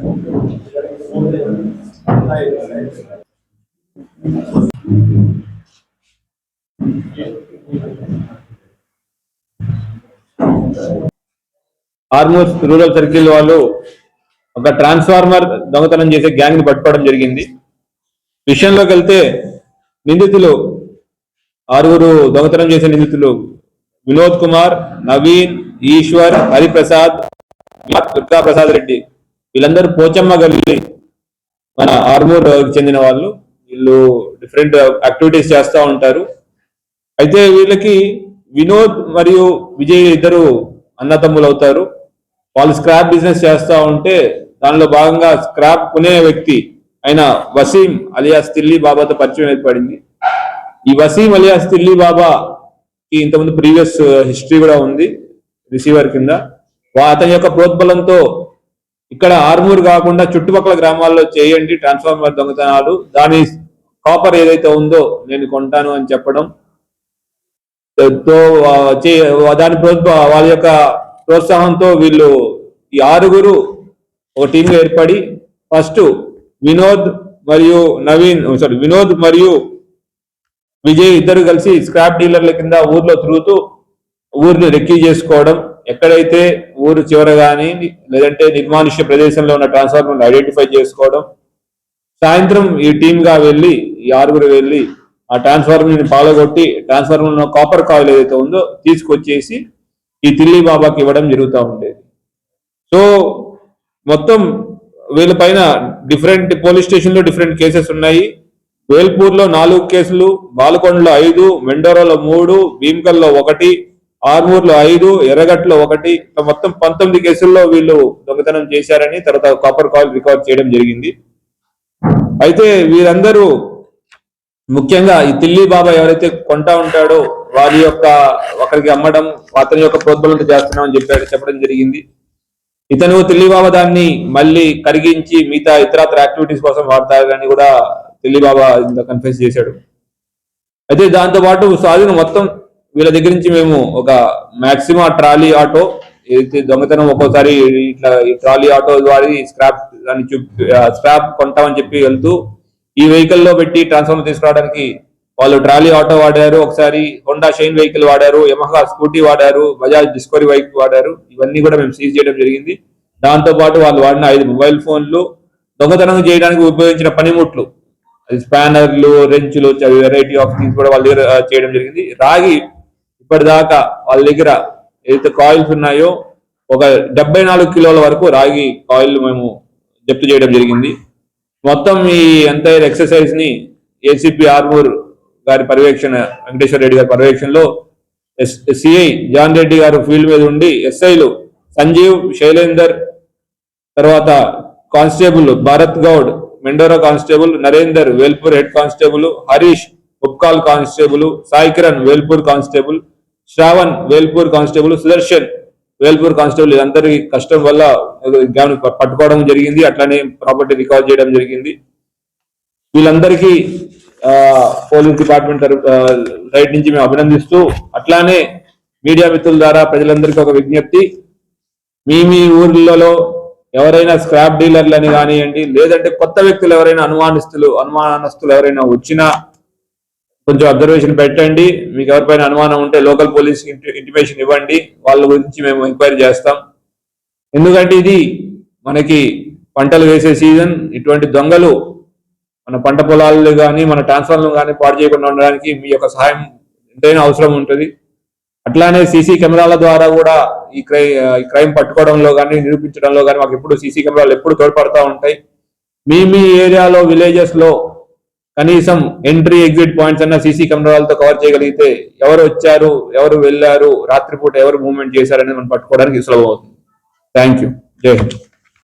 Armoor rural circle వాళ్ళు ఒక transformer దొంగతనం చేసే గ్యాంగ్ ని పట్టుకోవడం జరిగింది. విషయంలోకి వెళ్తే నిందితులు ఆరుగురు దొంగతనం చేసే నిందితులు వినోద్ కుమార్, నవీన్, ఈశ్వర్, హరిప్రసాద్, దుర్గా ప్రసాద్ రెడ్డి వీళ్ళందరూ పోచమ్మ గల్లి మన ఆర్మూర్ చెందిన వాళ్ళు. వీళ్ళు డిఫరెంట్ యాక్టివిటీస్ చేస్తూ ఉంటారు. అయితే వీళ్ళకి వినోద్ మరియు విజయ్ ఇద్దరు అన్నతమ్ములు అవుతారు. వాళ్ళు స్క్రాప్ బిజినెస్ చేస్తూ ఉంటే దానిలో భాగంగా స్క్రాప్ కొనే వ్యక్తి అయిన వసీం అలియాస్ తిల్లీ బాబాతో పరిచయం ఏర్పడింది. ఈ వసీం అలియాస్ తిల్లీ బాబాకి ఇంతకుముందు ప్రీవియస్ హిస్టరీ కూడా ఉంది రిసీవర్ కింద. అతని యొక్క ప్రోద్బలంతో ఇక్కడ ఆర్మూర్ కాకుండా చుట్టుపక్కల గ్రామాల్లో చేయండి ట్రాన్స్ఫార్మర్ దొంగతనాలు, దాని కాపర్ ఏదైతే ఉందో నేను కొంటాను అని చెప్పడం, దాని వాళ్ళ యొక్క ప్రోత్సాహంతో వీళ్ళు ఈ ఆరుగురు ఒక టీంగా ఏర్పడి ఫస్ట్ వినోద్ మరియు విజయ్ ఇద్దరు కలిసి స్క్రాప్ డీలర్ల కింద ఊర్లో తిరుగుతూ ఊరిని రెక్కీ చేసుకోవడం, ఎక్కడైతే ఊరు చివర కానీ లేదంటే నిర్మానుష్య ప్రదేశంలో ఉన్న ట్రాన్స్ఫార్మర్ ఐడెంటిఫై చేసుకోవడం, సాయంత్రం ఈ టీమ్ గా ఈ ఆరుగురు వెళ్ళి ఆ ట్రాన్స్ఫార్మర్ ని పాల్గొట్టి ట్రాన్స్ఫార్మర్ కాపర్ కాయిల్ ఏదైతే ఉందో తీసుకొచ్చేసి ఈ తిల్లీ బాబాకి ఇవ్వడం జరుగుతూ ఉండేది. సో మొత్తం వీళ్ళ పైన డిఫరెంట్ పోలీస్ స్టేషన్ లో డిఫరెంట్ కేసెస్ ఉన్నాయి. వేల్పూర్ లో 4 కేసులు, బాలకొండలో 5, మెండోరాలో 3, భీమ్కల్లో 1, ఆర్మూర్లో 5, ఎర్రగట్లో 1, మొత్తం 19 కేసుల్లో వీళ్ళు దొంగతనం చేశారని తర్వాత కాపర్ కాయిల్ రికవర్ చేయడం జరిగింది. అయితే వీరందరూ ముఖ్యంగా ఈ తిల్లీ బాబా ఎవరైతే కొంటా ఉంటాడో వారి యొక్క ఒకరికి అమ్మడం, అతని యొక్క ప్రోద్బలంతో చేస్తున్నామని చెప్పడం జరిగింది. ఇతను తిల్లీ బాబా దాన్ని మళ్ళీ కరిగించి మిగతా ఇతరత్ర యాక్టివిటీస్ కోసం వాడతారని కూడా తిల్లీ బాబా కన్ఫెస్ చేశాడు. అయితే దాంతో పాటు స్వాధీనం మొత్తం వీళ్ళ దగ్గర నుంచి మేము ఒక మాక్సిమా ట్రాలీ ఆటో ఏదైతే దొంగతనం ఒక్కోసారి ఇట్లా ఈ ట్రాలీ ఆటో ద్వారా స్క్రాప్ కొంటామని చెప్పి వెళ్తూ ఈ వెహికల్ లో పెట్టి ట్రాన్స్ఫార్మర్ తీసుకురావడానికి వాళ్ళు ట్రాలీ ఆటో వాడారు, ఒకసారి హోండా షైన్ వెహికల్ వాడారు, యమహా స్కూటీ వాడారు, బజాజ్ డిస్కవరీ బైక్ వాడారు. ఇవన్నీ కూడా మేము సీజ్ చేయడం జరిగింది. దాంతో పాటు వాళ్ళు వాడిన 5 మొబైల్ ఫోన్లు, దొంగతనం చేయడానికి ఉపయోగించిన పనిముట్లు, స్పానర్లు, రెంచులు, వెరైటీ ఆఫ్ థింగ్స్ కూడా వాళ్ళ దగ్గర చేయడం జరిగింది. రాగి ఇప్పటిదాకా వాళ్ళ దగ్గర ఏదైతే కాయిల్స్ ఉన్నాయో ఒక 74 కిలోల వరకు రాగి కాయిల్ మేము జప్తు చేయడం జరిగింది. మొత్తం ఈ ఎంటైర్ ఎక్సర్సైజ్ ని ఏసీపీ ఆర్మూర్ గారి పర్యవేక్షణ, వెంకటేశ్వర రెడ్డి గారి పర్యవేక్షణలో సిఐ జాన్ రెడ్డి గారు ఫీల్డ్ మీద ఉండి, ఎస్ఐలు సంజీవ్, శైలేందర్, తర్వాత constable Bharat Goud, Mendora constable, Narender Velpur head constable, Harish Upkal constable, Sai Kiran Velpur constable, Shravan Velpur constable, Sudarshan Velpur constable అందరి కష్టం వల్ల పట్టుకోవడం జరిగింది. అట్లానే ప్రాపర్టీ రికవర్ చేయడం జరిగింది. వీళ్ళందరికీ పోలీస్ డిపార్ట్మెంట్ సైడ్ నుంచి మేము అభినందిస్తూ, అట్లానే మీడియా మిత్రుల ద్వారా ప్రజలందరికీ ఒక విజ్ఞప్తి, మీ ఊర్లలో ఎవరైనా స్క్రాప్ డీలర్లని కానివ్వండి, లేదంటే కొత్త వ్యక్తులు ఎవరైనా అనుమానస్తులు ఎవరైనా వచ్చినా కొంచెం అబ్జర్వేషన్ పెట్టండి. మీకు ఎవరిపైన అనుమానం ఉంటే లోకల్ పోలీస్ ఇంటిమేషన్ ఇవ్వండి, వాళ్ళ గురించి మేము ఎంక్వైరీ చేస్తాం. ఎందుకంటే ఇది మనకి పంటలు వేసే సీజన్. ఇటువంటి దొంగలు మన పంట పొలాలు కానీ మన ట్రాన్స్ఫార్మర్లు కానీ పాడు చేయకుండా ఉండడానికి మీ యొక్క సహాయం ఎంతైనా అవసరం ఉంటుంది. అట్లానే సీసీ కెమెరాల ద్వారా కూడా ఈ క్రైమ్ పట్టుకోవడంలో కానీ నిరూపించడంలో కానీ మాకు ఎప్పుడు సీసీ కెమెరాలు ఎప్పుడు తోడ్పడతా ఉంటాయి. మీ ఏరియాలో విలేజెస్ లో కనీసం ఎంట్రీ ఎగ్జిట్ పాయింట్స్ అన్న సీసీ కెమెరాలతో కవర్ చేయగలిగితే ఎవరు వచ్చారు, ఎవరు వెళ్ళారు, రాత్రిపూట ఎవరు మూవ్మెంట్ చేశారనేది మనం పట్టుకోవడానికి సులభం అవుతుంది. Thank you. జై హింద్.